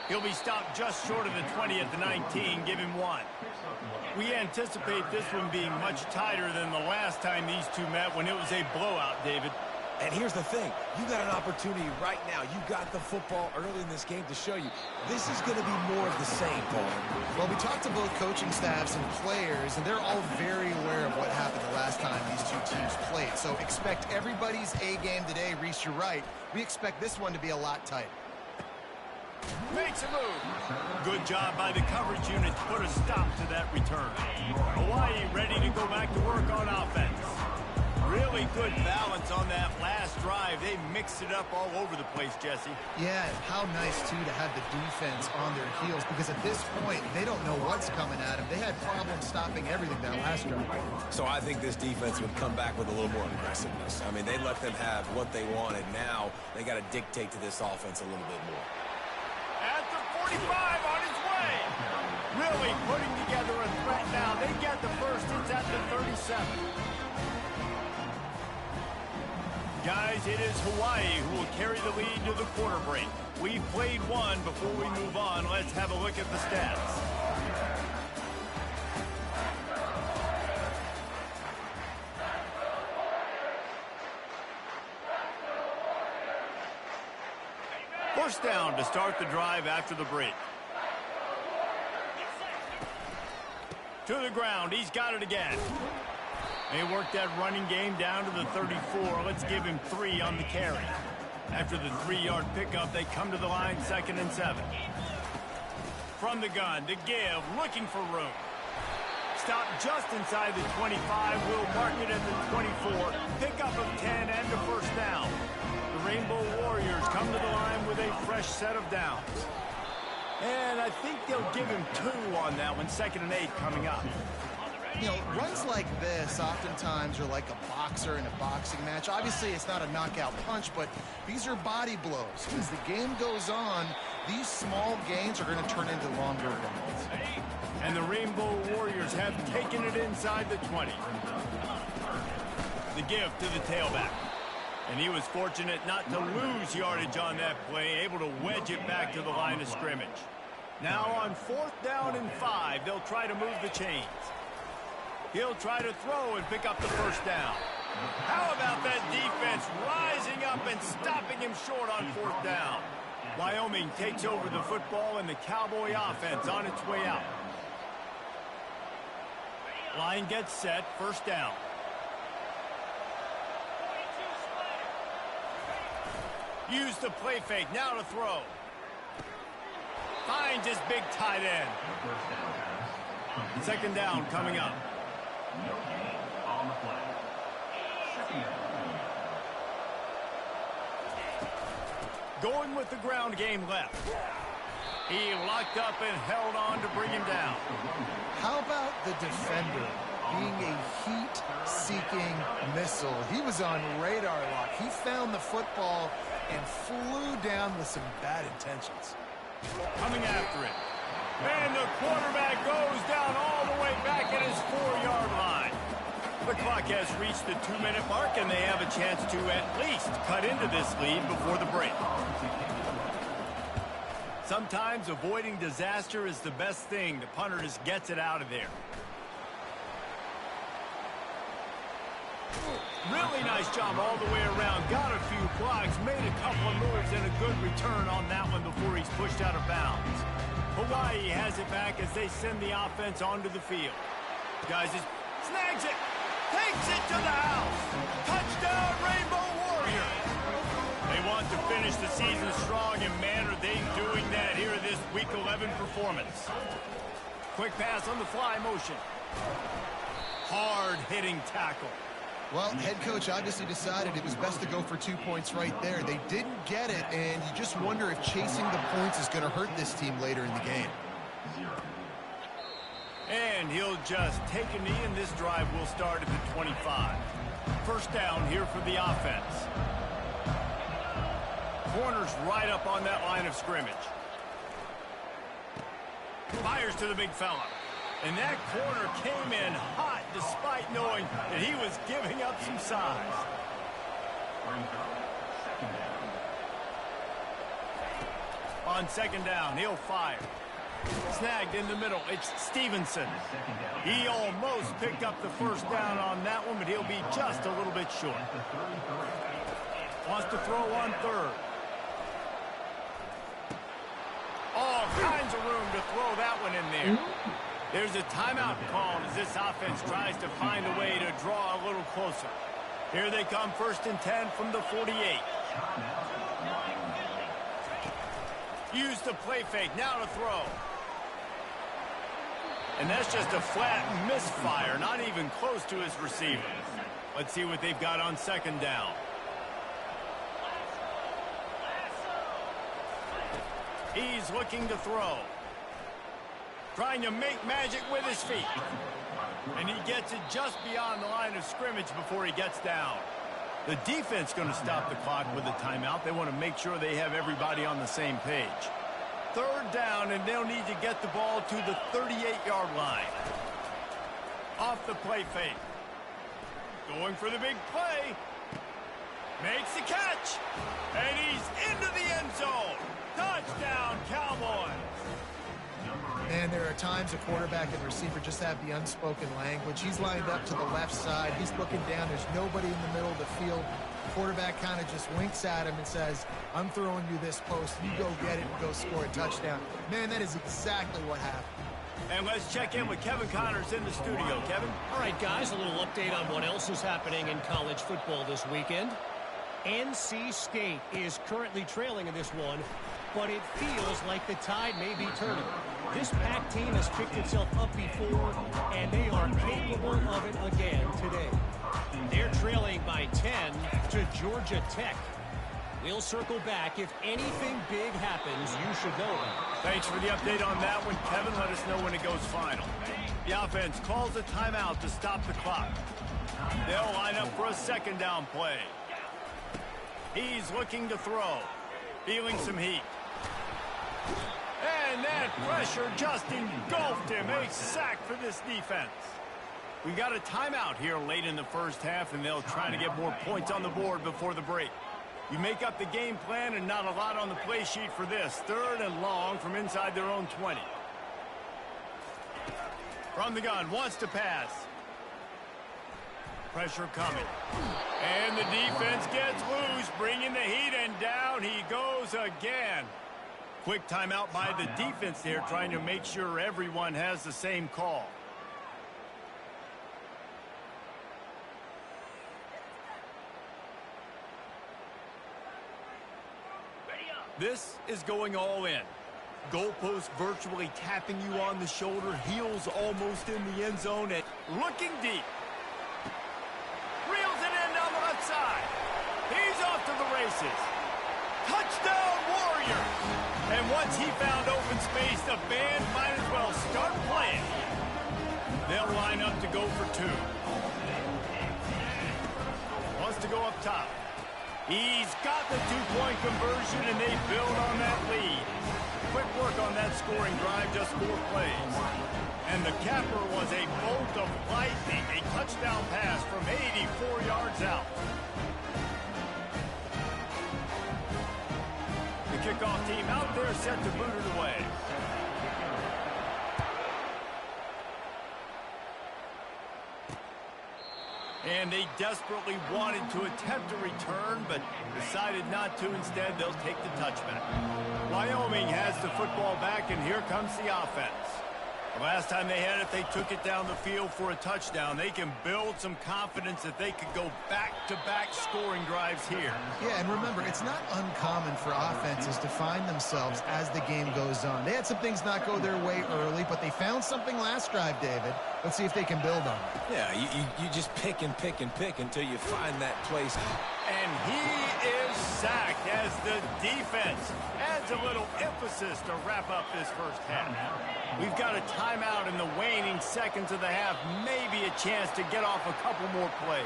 He'll be stopped just short of the 20 at the 19. Give him 1. We anticipate this one being much tighter than the last time these two met when it was a blowout, David. And here's the thing. You got an opportunity right now. You got the football early in this game to show you. This is going to be more of the same, Paul. Well, we talked to both coaching staffs and players, and they're all very aware of what happened the last time these two teams played. So expect everybody's A game today. Reese, you're right. We expect this one to be a lot tighter. Makes a move. Good job by the coverage unit to put a stop to that return. Hawaii ready to go back to work on offense. Really good balance on that last drive. They mixed it up all over the place, Jesse. Yeah, how nice, too, to have the defense on their heels, because at this point, they don't know what's coming at them. They had problems stopping everything that last drive. So I think this defense would come back with a little more aggressiveness. I mean, they let them have what they wanted. Now they got to dictate to this offense a little bit more. At the 45, on his way. Really putting together a threat now. They get the first. It's at the 37. Guys, it is Hawaii who will carry the lead to the quarter break. We've played one. Before we move on, let's have a look at the stats. First down to start the drive after the break. To the ground. He's got it again. They worked that running game down to the 34. Let's give him 3 on the carry. After the 3-yard pickup, they come to the line, 2nd and 7. From the gun to give, looking for room. Stop just inside the 25. Will mark it at the 24. Pickup of 10 and a first down. The Rainbow Warriors come to the line with a fresh set of downs. And I think they'll give him 2 on that one, 2nd and 8 coming up. You know, runs like this oftentimes are like a boxer in a boxing match. Obviously, it's not a knockout punch, but these are body blows. As the game goes on, these small gains are going to turn into longer runs. And the Rainbow Warriors have taken it inside the 20. The give to the tailback. And he was fortunate not to lose yardage on that play, able to wedge it back to the line of scrimmage. Now on 4th down and 5, they'll try to move the chains. He'll try to throw and pick up the first down. How about that defense rising up and stopping him short on 4th down? Wyoming takes over the football and the Cowboy offense on its way out. Line gets set, first down. Use the play fake, now to throw. Finds his big tight end. 2nd down coming up. No gain on the play. 2nd down. Going with the ground game left. He locked up and held on to bring him down. How about the defender being a heat-seeking missile? He was on radar lock. He found the football and flew down with some bad intentions. Coming after it. And the quarterback goes down all the way back at his 4-yard line. The clock has reached the 2-minute mark, and they have a chance to at least cut into this lead before the break. Sometimes avoiding disaster is the best thing. The punter just gets it out of there. Really nice job all the way around. Got a few blocks, made a couple of moves, and a good return on that one before he's pushed out of bounds. Hawaii has it back as they send the offense onto the field. Guys, just snags it, takes it to the house. Touchdown, Rainbow Warriors. They want to finish the season strong, and man, are they doing that here in this Week 11 performance. Quick pass on the fly motion. Hard-hitting tackle. Well, head coach obviously decided it was best to go for 2 points right there. They didn't get it, and you just wonder if chasing the points is going to hurt this team later in the game. And he'll just take a knee, and this drive will start at the 25. First down here for the offense. Corners right up on that line of scrimmage. Fires to the big fella. And that corner came in hot despite knowing that he was giving up some size. On 2nd down, he'll fire. Snagged in the middle, it's Stevenson. He almost picked up the first down on that one, but he'll be just a little bit short. Wants to throw on 3rd. All kinds of room to throw that one in there. There's a timeout called as this offense tries to find a way to draw a little closer. Here they come, 1st and 10 from the 48. Use the play fake, now to throw. And that's just a flat misfire, not even close to his receiver. Let's see what they've got on second down. He's looking to throw. Trying to make magic with his feet. And he gets it just beyond the line of scrimmage before he gets down. The defense going to stop the clock with a timeout. They want to make sure they have everybody on the same page. Third down, and they'll need to get the ball to the 38-yard line. Off the play fake. Going for the big play. Makes the catch. And he's into the end zone. Touchdown, Cowboys. And there are times a quarterback and receiver just have the unspoken language. He's lined up to the left side. He's looking down. There's nobody in the middle of the field. Quarterback kind of just winks at him and says, I'm throwing you this post. You go get it and go score a touchdown. Man, that is exactly what happened. And let's check in with Kevin Connors in the studio. Kevin? All right, guys, a little update on what else is happening in college football this weekend. NC State is currently trailing in this one, but it feels like the tide may be turning. This Pac team has picked itself up before, and they are capable of it again today. They're trailing by 10 to Georgia Tech. We'll circle back. If anything big happens, you should know that. Thanks for the update on that one, Kevin. Let us know when it goes final. The offense calls a timeout to stop the clock. They'll line up for a second down play. He's looking to throw. Feeling some heat. And that pressure just engulfed him. A sack for this defense. We got a timeout here late in the first half, and they'll try to get more points on the board before the break. You make up the game plan and not a lot on the play sheet for this. Third and long from inside their own 20. From the gun, wants to pass. Pressure coming. And the defense gets loose, bringing the heat, and down he goes again. Quick timeout by the defense there, trying to make sure everyone has the same call. This is going all in. Goalpost virtually tapping you on the shoulder, heels almost in the end zone, and looking deep. Reels it in down the left side. He's off to the races. Touchdown, Warriors! And once he found open space, the band might as well start playing. They'll line up to go for two. Wants to go up top. He's got the two-point conversion, and they build on that lead. Quick work on that scoring drive, just 4 plays. And the capper was a bolt of lightning, a touchdown pass from 84 yards out. The kickoff team out there set to boot it away. And they desperately wanted to attempt a return, but decided not to. Instead, they'll take the touchback. Wyoming has the football back, and here comes the offense. The last time they had it, they took it down the field for a touchdown. They can build some confidence that they could go back-to-back scoring drives here. Yeah, and remember, it's not uncommon for offenses to find themselves as the game goes on. They had some things not go their way early, but they found something last drive, David. Let's see if they can build on it. Yeah, you just pick and pick and pick until you find that place. And he is sacked as the defense adds a little emphasis to wrap up this first half. We've got a timeout in the waning seconds of the half, maybe a chance to get off a couple more plays.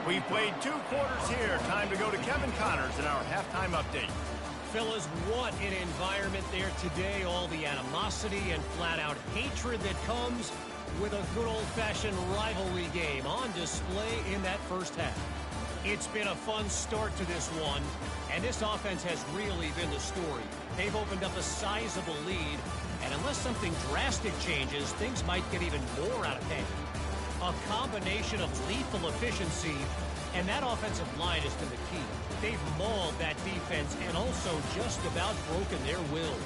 We've played 2 quarters here. Time to go to Kevin Connors in our halftime update. Fellas, what an environment there today. All the animosity and flat-out hatred that comes with a good old-fashioned rivalry game on display in that first half. It's been a fun start to this one, and this offense has really been the story. They've opened up a sizable lead, and unless something drastic changes, things might get even more out of hand. A combination of lethal efficiency, and that offensive line has been the key. They've mauled that defense and also just about broken their will.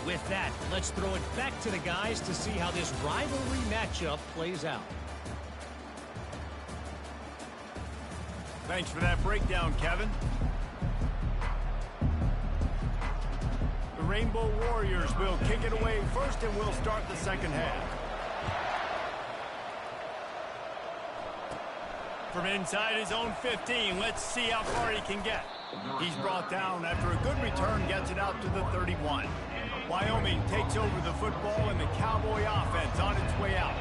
With that, let's throw it back to the guys to see how this rivalry matchup plays out. Thanks for that breakdown, Kevin. The Rainbow Warriors will kick it away first, and we'll start the second half. From inside his own 15, let's see how far he can get. He's brought down after a good return, gets it out to the 31. Wyoming takes over the football, and the Cowboy offense on its way out.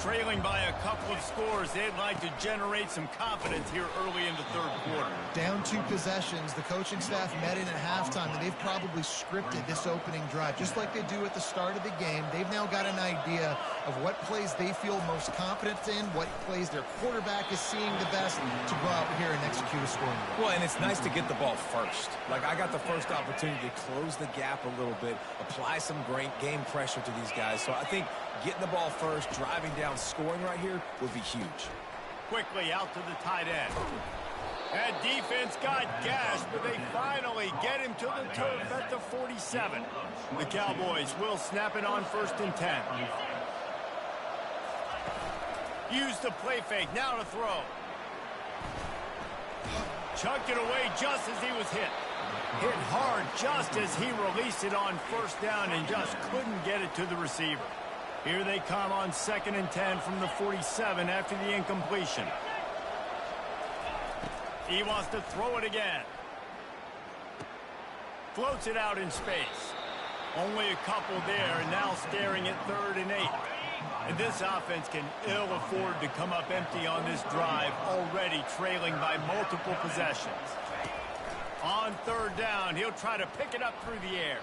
Trailing by a couple of scores, they'd like to generate some confidence here early in the third quarter. Down 2 possessions, the coaching staff met in at halftime, and they've probably scripted this opening drive. Just like they do at the start of the game, they've now got an idea of what plays they feel most confident in, what plays their quarterback is seeing the best to go out here and execute a scoring drive. Well, and it's nice to get the ball first. Like, I got the first opportunity to close the gap a little bit, apply some great game pressure to these guys. So I think getting the ball first, driving down, scoring right here would be huge. Quickly out to the tight end. That defense got gashed, but they finally get him to the turf at the 47. The Cowboys will snap it on 1st and 10. Use the play fake, now to throw. Chucked it away just as he was hit. Hit hard just as he released it on 1st down and just couldn't get it to the receiver. Here they come on 2nd and 10 from the 47 after the incompletion. He wants to throw it again. Floats it out in space. Only a couple there, and now staring at 3rd and 8. And this offense can ill afford to come up empty on this drive, already trailing by multiple possessions. On 3rd down, he'll try to pick it up through the air.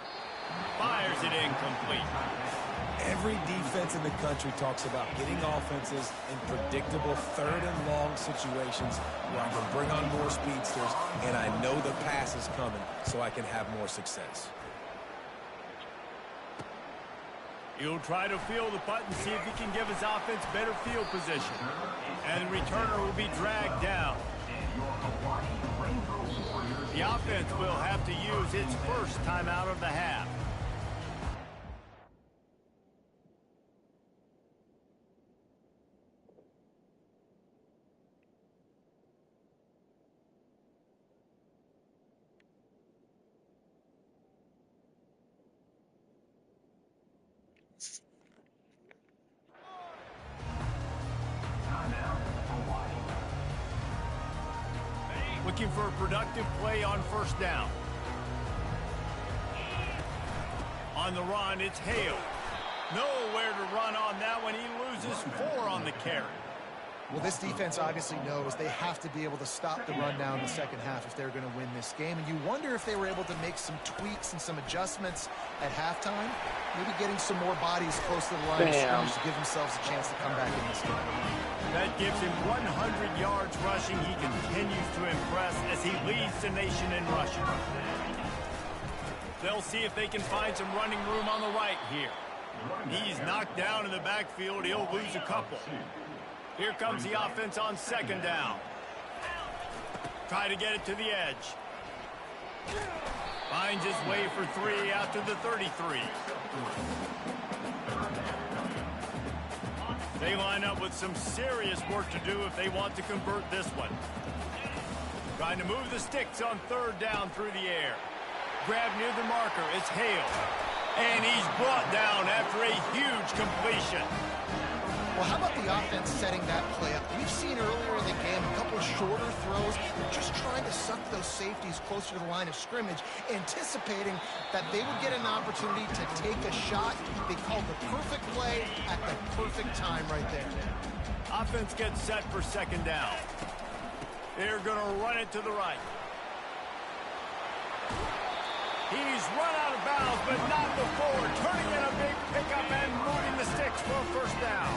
Fires it incomplete. Every defense in the country talks about getting offenses in predictable 3rd and long situations where I can bring on more speedsters, and I know the pass is coming, so I can have more success. He'll try to field the punt and see if he can give his offense better field position. And the returner will be dragged down. The offense will have to use its first timeout of the half. Looking for a productive play on 1st down. On the run, it's Hale. Nowhere to run on that one. He loses 4 on the carry. Well, this defense obviously knows they have to be able to stop the run down in the second half if they're going to win this game. And you wonder if they were able to make some tweaks and some adjustments at halftime. Maybe getting some more bodies close to the line of scrimmage to give themselves a chance to come back in this game. That gives him 100 yards rushing. He continues to impress as he leads the nation in rushing. They'll see if they can find some running room on the right here. He's knocked down in the backfield. He'll lose a couple. Here comes the offense on 2nd down. Try to get it to the edge. Finds his way for 3 out to the 33. They line up with some serious work to do if they want to convert this one. Trying to move the sticks on 3rd down through the air. Grab near the marker. It's Hale. And he's brought down after a huge completion. Well, how about the offense setting that play up? We've seen earlier in the game a couple of shorter throws. They're just trying to suck those safeties closer to the line of scrimmage, anticipating that they would get an opportunity to take a shot. They called the perfect play at the perfect time right there. Offense gets set for 2nd down. They're going to run it to the right. He's run out of bounds, but not before. Turning in a big pickup and moving the sticks for a 1st down.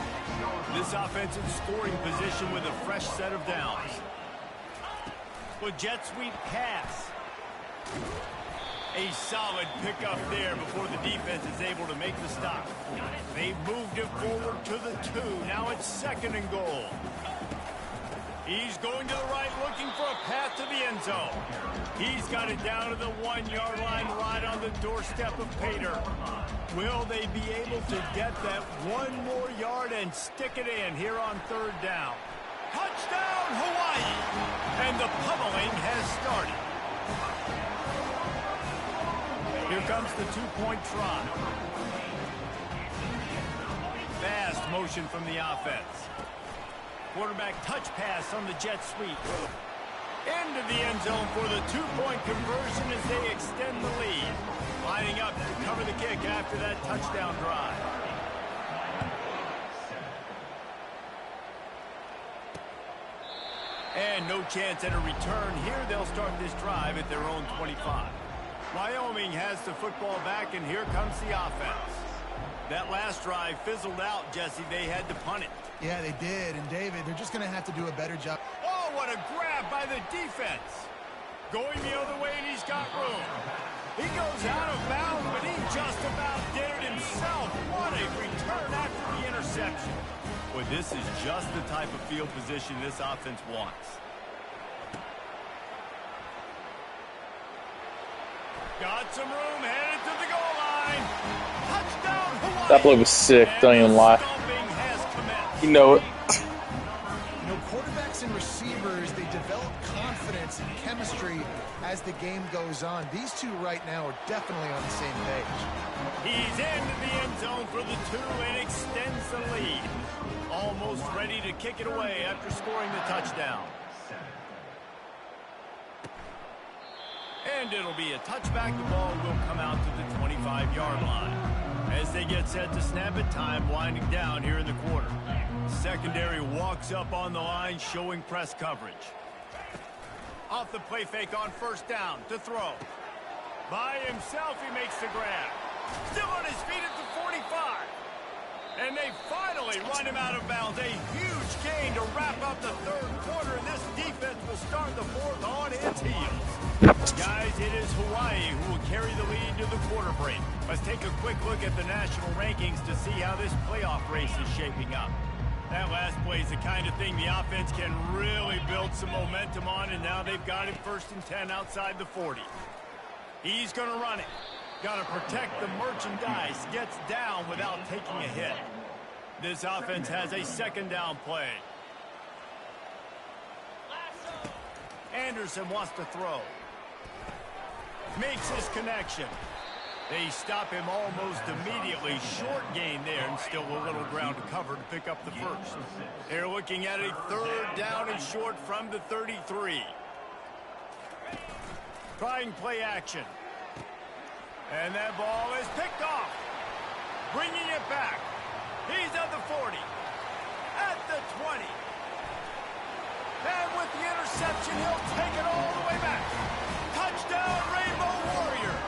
This offense in scoring position with a fresh set of downs. With jet sweep pass. A solid pickup there before the defense is able to make the stop. They've moved it forward to the 2. Now it's 2nd and goal. He's going to the right, looking for a path to the end zone. He's got it down to the 1-yard line, right on the doorstep of Pater. Will they be able to get that 1 more yard and stick it in here on 3rd down? Touchdown, Hawaii! And the pummeling has started. Here comes the two-point try. Fast motion from the offense. Quarterback touch pass on the jet sweep. Into the end zone for the two-point conversion as they extend the lead. Lining up to cover the kick after that touchdown drive. And no chance at a return here. They'll start this drive at their own 25. Wyoming has the football back, and here comes the offense. That last drive fizzled out, Jesse. They had to punt it. Yeah, they did. And, David, they're just going to have to do a better job. Oh, what a grab by the defense. Going the other way, and he's got room. He goes out of bounds, but he just about did it himself. What a return after the interception. Boy, this is just the type of field position this offense wants. Got some room, headed to the goal line. Touchdown, Hawaii. That play was sick, don't even lie. You know it. You know, quarterbacks and receivers, they develop confidence and chemistry as the game goes on. These two right now are definitely on the same page. He's into the end zone for the two and extends the lead. Almost ready to kick it away after scoring the touchdown. And it'll be a touchback. The ball will come out to the 25-yard line. As they get set to snap it, time winding down here in the quarter. Secondary walks up on the line, showing press coverage. Off the play fake on first down to throw. By himself, he makes the grab. Still on his feet at the 45. And they finally run him out of bounds. A huge gain to wrap up the third quarter, and this defense will start the fourth on its heels. Guys, it is Hawaii who will carry the lead to the quarter break. Let's take a quick look at the national rankings to see how this playoff race is shaping up. That last play is the kind of thing the offense can really build some momentum on, and now they've got it 1st and 10 outside the 40. He's going to run it. Got to protect the merchandise. Gets down without taking a hit. This offense has a second down play. Anderson wants to throw. Makes his connection. They stop him almost immediately. Short gain there, and still a little ground to cover to pick up the first. They're looking at a third down and short from the 33. Trying play action. And that ball is picked off. Bringing it back. He's at the 40. At the 20. And with the interception, he'll take it all the way back. Touchdown, Rainbow Warriors.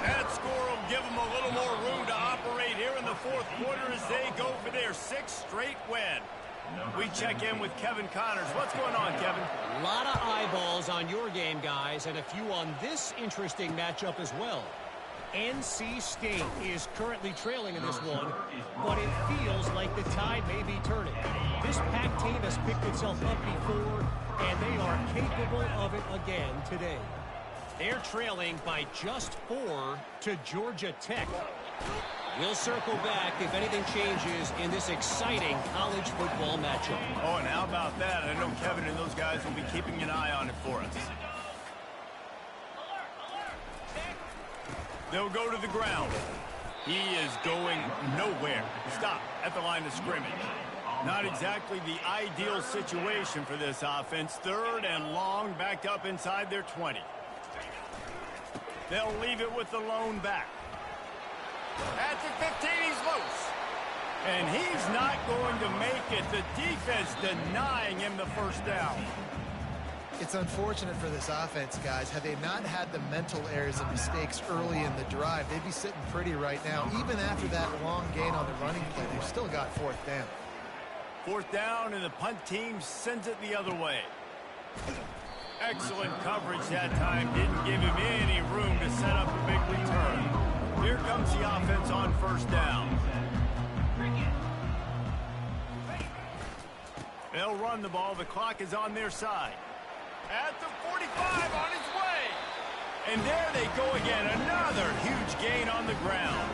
That score will give them a little more room to operate here in the fourth quarter as they go for their 6th straight win. We check in with Kevin Connors. What's going on, Kevin? A lot of eyeballs on your game, guys, and a few on this interesting matchup as well. NC State is currently trailing in this one, but it feels like the tide may be turning. This Pac team has picked itself up before, and they are capable of it again today. They're trailing by just 4 to Georgia Tech. We'll circle back if anything changes in this exciting college football matchup. Oh, and how about that? I know Kevin and those guys will be keeping an eye on it for us. They'll go to the ground. He is going nowhere. Stop at the line of scrimmage. Not exactly the ideal situation for this offense. 3rd and long, backed up inside their 20. They'll leave it with the lone back. At the 15, he's loose. And he's not going to make it. The defense denying him the first down. It's unfortunate for this offense, guys. Had they not had the mental errors and mistakes early in the drive, they'd be sitting pretty right now. Even after that long gain on the running play, they've still got 4th down. 4th down, and the punt team sends it the other way. Excellent coverage that time. Didn't give him any room to set up a big return. Here comes the offense on 1st down. They'll run the ball. The clock is on their side. At the 45, on his way. And there they go again. Another huge gain on the ground.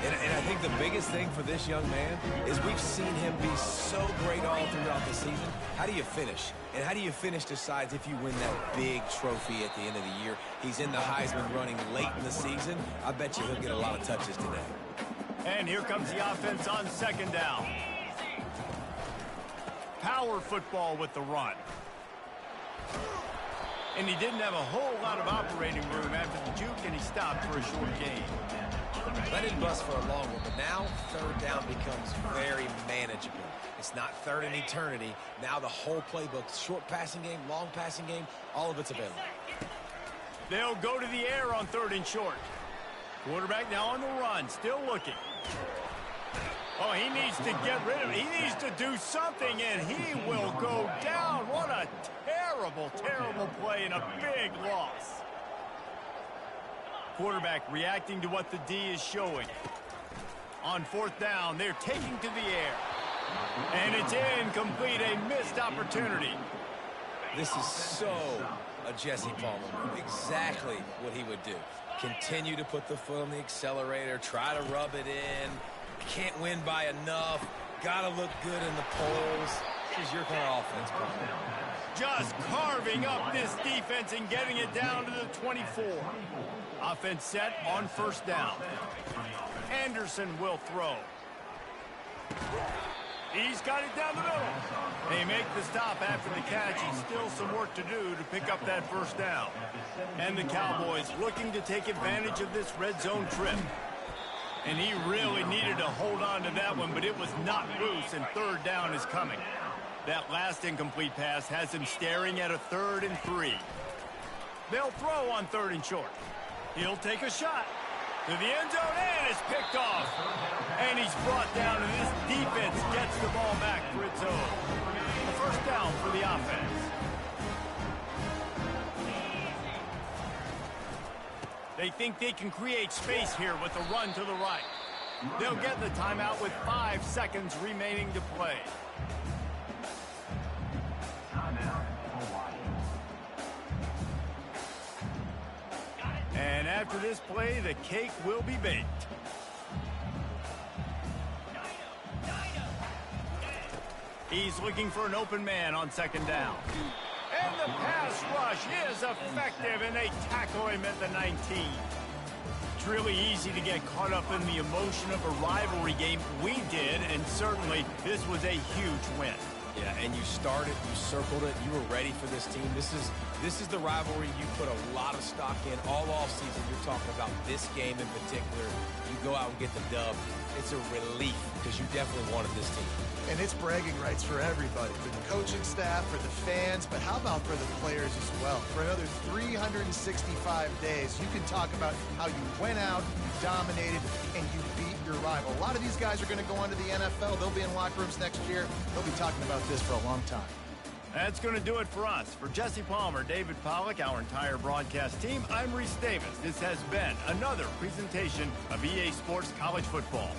And I think the biggest thing for this young man is we've seen him be so great all throughout the season. How do you finish? And how do you finish decides if you win that big trophy at the end of the year. He's in the Heisman running late in the season. I bet you he'll get a lot of touches today. And here comes the offense on second down. Power football with the run. And he didn't have a whole lot of operating room after the juke, and he stopped for a short gain. That didn't bust for a long one, but now third down becomes very manageable. It's not third in eternity. Now the whole playbook, short passing game, long passing game, all of it's available. They'll go to the air on third and short. Quarterback now on the run, still looking. Oh, he needs to get rid of it. He needs to do something, and he will go down. What a terrible, terrible play and a big loss. Quarterback reacting to what the D is showing. On fourth down, they're taking to the air. And it's incomplete, a missed opportunity. This is so a Jesse Palmer move. Exactly what he would do. Continue to put the foot on the accelerator, try to rub it in. Can't win by enough. Gotta look good in the polls. This is your kind of offense, Palmer. Just carving up this defense and getting it down to the 24. Offense set on first down. Anderson will throw. He's got it down the middle. They make the stop after the catch, and still some work to do to pick up that first down. And the Cowboys looking to take advantage of this red zone trip. And he really needed to hold on to that one, but it was not loose, and third down is coming. That last incomplete pass has him staring at a 3rd and 3. They'll throw on 3rd and short. He'll take a shot to the end zone, and it's picked off. And he's brought down, and this defense gets the ball back for its own. A first down for the offense. They think they can create space here with a run to the right. They'll get the timeout with 5 seconds remaining to play. And after this play, the cake will be baked. He's looking for an open man on second down. And the pass rush is effective, and they tackle him at the 19. It's really easy to get caught up in the emotion of a rivalry game. We did, and certainly this was a huge win. Yeah, and you started, you circled it, you were ready for this team. This is the rivalry you put a lot of stock in all offseason. You're talking about this game in particular. You go out and get the dub. It's a relief because you definitely wanted this team. And it's bragging rights for everybody, for the coaching staff, for the fans, but how about for the players as well? For another 365 days, you can talk about how you went out, you dominated, and you beat your rival. A lot of these guys are going to go on to the NFL. They'll be in locker rooms next year. They'll be talking about this for a long time. That's going to do it for us. For Jesse Palmer, David Pollack, our entire broadcast team, I'm Reese Davis. This has been another presentation of EA Sports College Football.